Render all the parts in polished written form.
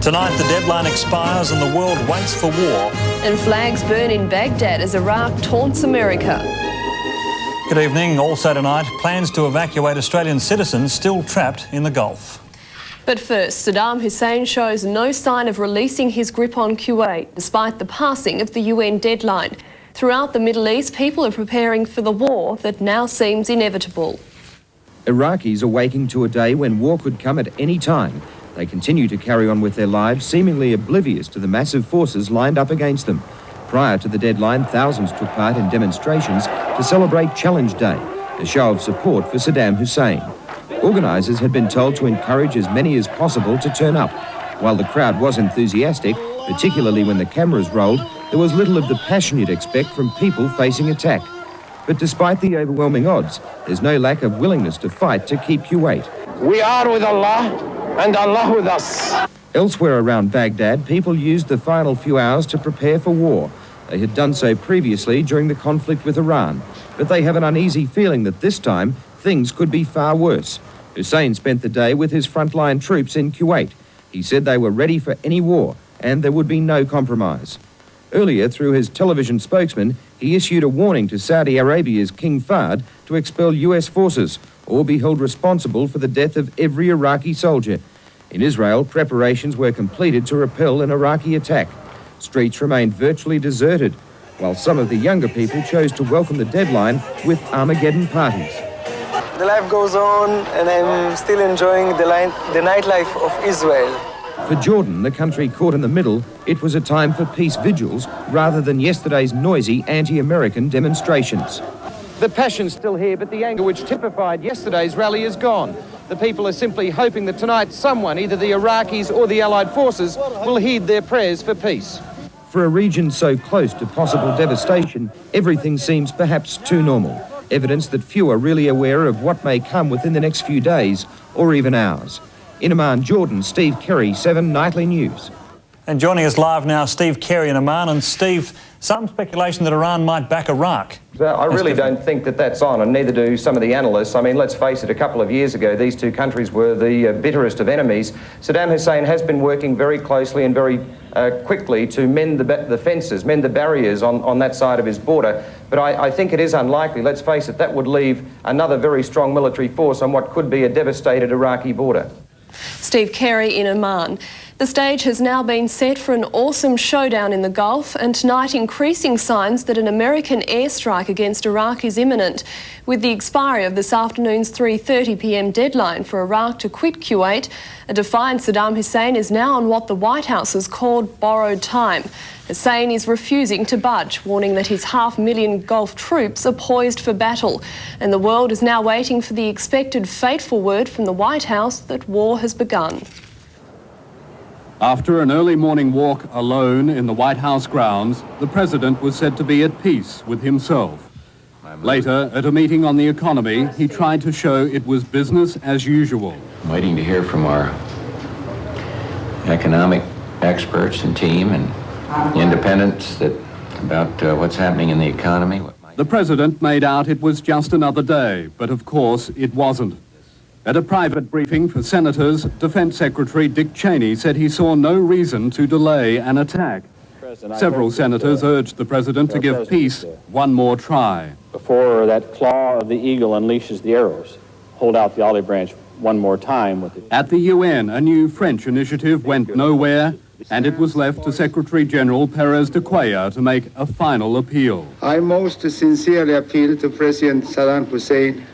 Tonight, the deadline expires and the world waits for war. And flags burn in Baghdad as Iraq taunts America. Good evening. Also tonight, plans to evacuate Australian citizens still trapped in the Gulf. But first, Saddam Hussein shows no sign of releasing his grip on Kuwait, despite the passing of the UN deadline. Throughout the Middle East, people are preparing for the war that now seems inevitable. Iraqis are waking to a day when war could come at any time. They continue to carry on with their lives, seemingly oblivious to the massive forces lined up against them. Prior to the deadline, thousands took part in demonstrations to celebrate Challenge Day, a show of support for Saddam Hussein. Organisers had been told to encourage as many as possible to turn up. While the crowd was enthusiastic, particularly when the cameras rolled, there was little of the passion you'd expect from people facing attack. But despite the overwhelming odds, there's no lack of willingness to fight to keep Kuwait. We are with Allah, and Allah with us. Elsewhere around Baghdad, people used the final few hours to prepare for war. They had done so previously during the conflict with Iran, but they have an uneasy feeling that this time things could be far worse. Hussein spent the day with his frontline troops in Kuwait. He said they were ready for any war and there would be no compromise. Earlier, through his television spokesman, he issued a warning to Saudi Arabia's King Fahd to expel US forces or be held responsible for the death of every Iraqi soldier. In Israel, preparations were completed to repel an Iraqi attack. Streets remained virtually deserted, while some of the younger people chose to welcome the deadline with Armageddon parties. The life goes on, and I'm still enjoying the nightlife of Israel. For Jordan, the country caught in the middle, it was a time for peace vigils rather than yesterday's noisy anti-American demonstrations. The passion's still here, but the anger which typified yesterday's rally is gone. The people are simply hoping that tonight someone, either the Iraqis or the Allied forces, will heed their prayers for peace. For a region so close to possible devastation, everything seems perhaps too normal. Evidence that few are really aware of what may come within the next few days or even hours. In Amman, Jordan, Steve Carey, 7 Nightly News. And joining us live now, Steve Carey in Amman. And Steve, some speculation that Iran might back Iraq. I really don't think that that's on, and neither do some of the analysts. I mean, let's face it, a couple of years ago, these two countries were the bitterest of enemies. Saddam Hussein has been working very closely and very quickly to mend the fences, mend the barriers on that side of his border. But I think it is unlikely. Let's face it, that would leave another very strong military force on what could be a devastated Iraqi border. Steve Carey in Amman. The stage has now been set for an awesome showdown in the Gulf, and tonight increasing signs that an American airstrike against Iraq is imminent. With the expiry of this afternoon's 3:30 p.m. deadline for Iraq to quit Kuwait, a defiant Saddam Hussein is now on what the White House has called borrowed time. Hussein is refusing to budge, warning that his 500,000 Gulf troops are poised for battle. And the world is now waiting for the expected fateful word from the White House that war has begun. After an early morning walk alone in the White House grounds, the president was said to be at peace with himself. Later, at a meeting on the economy, he tried to show it was business as usual. I'm waiting to hear from our economic experts and team and independents about what's happening in the economy. The president made out it was just another day, but of course it wasn't. At a private briefing for senators, Defense Secretary Dick Cheney said he saw no reason to delay an attack. Several senators urged the president to give peace one more try. Before that claw of the eagle unleashes the arrows, hold out the olive branch one more time. At the UN, a new French initiative went nowhere, and it was left to Secretary General Perez de Cuellar to make a final appeal. I most sincerely appeal to President Saddam Hussein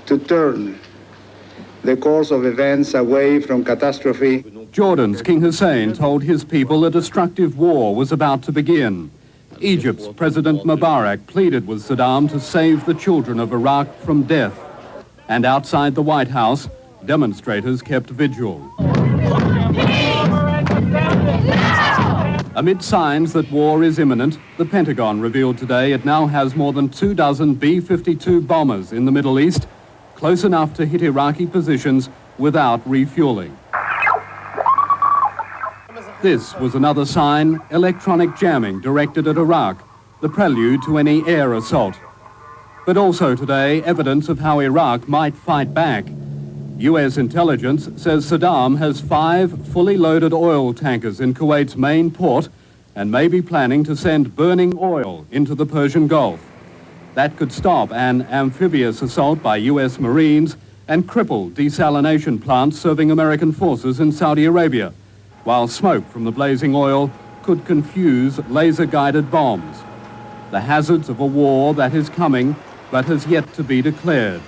to turn the course of events away from catastrophe. Jordan's King Hussein told his people a destructive war was about to begin. Egypt's President Mubarak pleaded with Saddam to save the children of Iraq from death. And outside the White House, demonstrators kept vigil. Amid signs that war is imminent, the Pentagon revealed today it now has more than 24 B-52 bombers in the Middle East, close enough to hit Iraqi positions without refueling. This was another sign, electronic jamming directed at Iraq, the prelude to any air assault. But also today, evidence of how Iraq might fight back. US intelligence says Saddam has 5 fully loaded oil tankers in Kuwait's main port and may be planning to send burning oil into the Persian Gulf. That could stop an amphibious assault by US Marines and cripple desalination plants serving American forces in Saudi Arabia, while smoke from the blazing oil could confuse laser-guided bombs. The hazards of a war that is coming but has yet to be declared.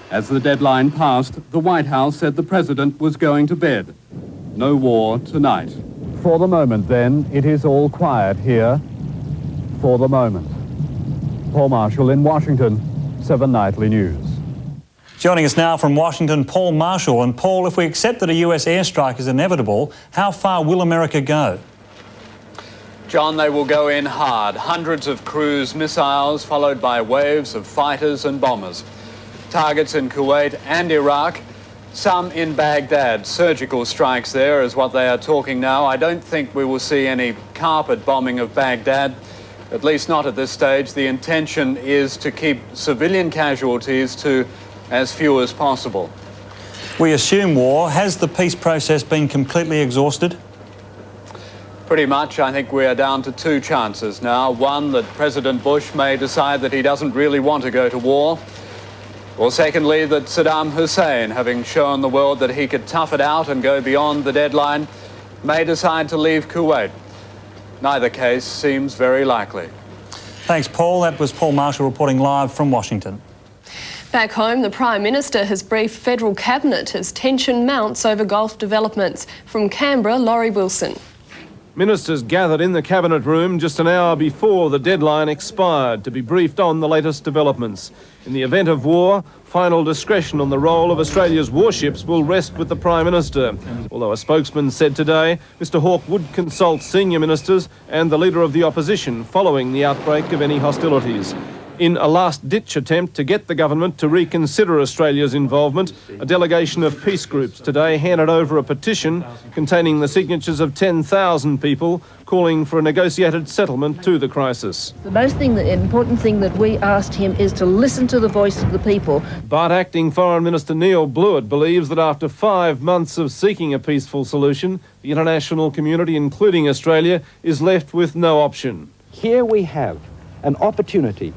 As the deadline passed, the White House said the president was going to bed. No war tonight. For the moment, then, it is all quiet here. For the moment. Paul Marshall in Washington, 7 Nightly News. Joining us now from Washington, Paul Marshall. And Paul, if we accept that a US airstrike is inevitable, how far will America go? John, they will go in hard. Hundreds of cruise missiles followed by waves of fighters and bombers. Targets in Kuwait and Iraq, some in Baghdad. Surgical strikes there is what they are talking now. I don't think we will see any carpet bombing of Baghdad, at least not at this stage. The intention is to keep civilian casualties to as few as possible. We assume war. Has the peace process been completely exhausted? Pretty much. I think we are down to 2 chances now. One, that President Bush may decide that he doesn't really want to go to war. Or secondly, that Saddam Hussein, having shown the world that he could tough it out and go beyond the deadline, may decide to leave Kuwait. Neither case seems very likely. Thanks, Paul. That was Paul Marshall reporting live from Washington. Back home, the Prime Minister has briefed federal cabinet as tension mounts over Gulf developments. From Canberra, Laurie Wilson. Ministers gathered in the Cabinet room just an hour before the deadline expired to be briefed on the latest developments. In the event of war, final discretion on the role of Australia's warships will rest with the Prime Minister. Although a spokesman said today Mr Hawke would consult senior ministers and the Leader of the Opposition following the outbreak of any hostilities. In a last-ditch attempt to get the government to reconsider Australia's involvement, a delegation of peace groups today handed over a petition containing the signatures of 10,000 people calling for a negotiated settlement to the crisis. The important thing that we asked him is to listen to the voice of the people. But Acting Foreign Minister Neil Blewett believes that after 5 months of seeking a peaceful solution, the international community, including Australia, is left with no option. Here we have an opportunity,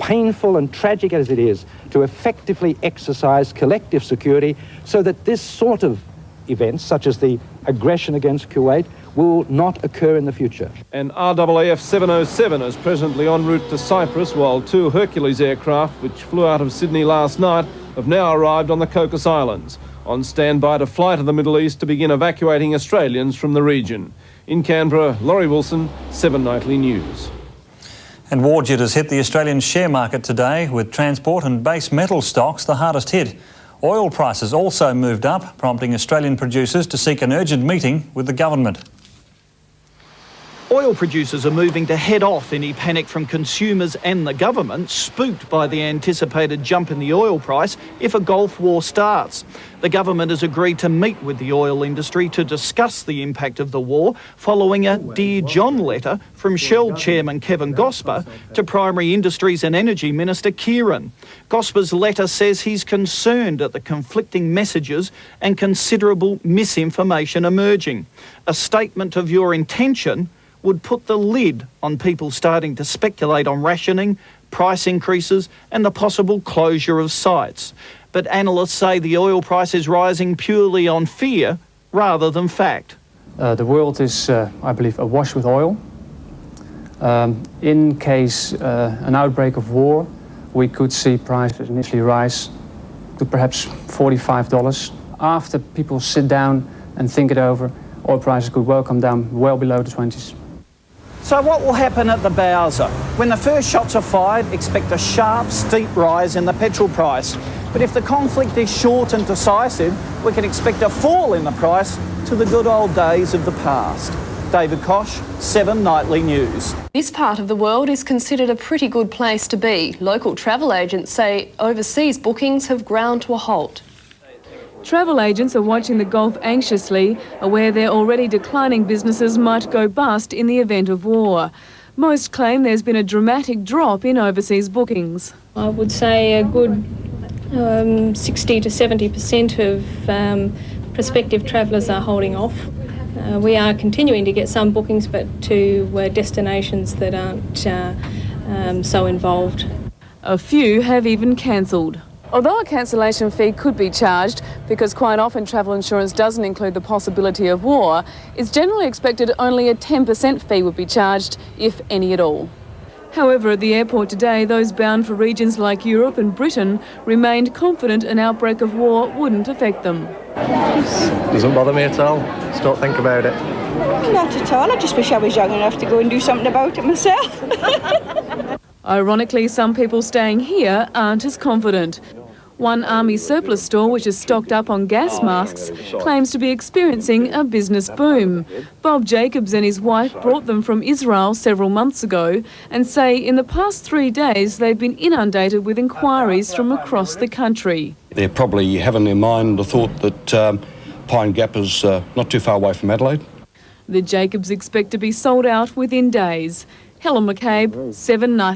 painful and tragic as it is, to effectively exercise collective security so that this sort of events, such as the aggression against Kuwait, will not occur in the future. An RAAF 707 is presently en route to Cyprus, while 2 Hercules aircraft, which flew out of Sydney last night, have now arrived on the Cocos Islands, on standby to fly to the Middle East to begin evacuating Australians from the region. In Canberra, Laurie Wilson, 7 Nightly News. And war jitters hit the Australian share market today, with transport and base metal stocks the hardest hit. Oil prices also moved up, prompting Australian producers to seek an urgent meeting with the government. Oil producers are moving to head off any panic from consumers and the government, spooked by the anticipated jump in the oil price if a Gulf war starts. The government has agreed to meet with the oil industry to discuss the impact of the war, following a Dear John letter from Shell Chairman Kevin Gosper to Primary Industries and Energy Minister Kieran. Gosper's letter says he's concerned at the conflicting messages and considerable misinformation emerging. A statement of your intention would put the lid on people starting to speculate on rationing, price increases and the possible closure of sites. But analysts say the oil price is rising purely on fear rather than fact. The world is, I believe, awash with oil. In case an outbreak of war, we could see prices initially rise to perhaps $45. After people sit down and think it over, oil prices could well come down well below the 20s. So what will happen at the Bowser? When the first shots are fired, expect a sharp, steep rise in the petrol price. But if the conflict is short and decisive, we can expect a fall in the price to the good old days of the past. David Koch, 7 Nightly News. This part of the world is considered a pretty good place to be. Local travel agents say overseas bookings have ground to a halt. Travel agents are watching the Gulf anxiously, aware their already declining businesses might go bust in the event of war. Most claim there's been a dramatic drop in overseas bookings. I would say a good 60 to 70% of prospective travellers are holding off. We are continuing to get some bookings, but to destinations that aren't so involved. A few have even cancelled. Although a cancellation fee could be charged, because quite often travel insurance doesn't include the possibility of war, it's generally expected only a 10% fee would be charged, if any at all. However, at the airport today, those bound for regions like Europe and Britain remained confident an outbreak of war wouldn't affect them. Doesn't bother me at all. Just don't think about it. Not at all. I just wish I was young enough to go and do something about it myself. Ironically, some people staying here aren't as confident. One army surplus store, which is stocked up on gas masks, claims to be experiencing a business boom. Bob Jacobs and his wife brought them from Israel several months ago and say in the past 3 days they've been inundated with inquiries from across the country. They probably have in their mind the thought that Pine Gap is not too far away from Adelaide. The Jacobs expect to be sold out within days. Helen McCabe, 7 Night.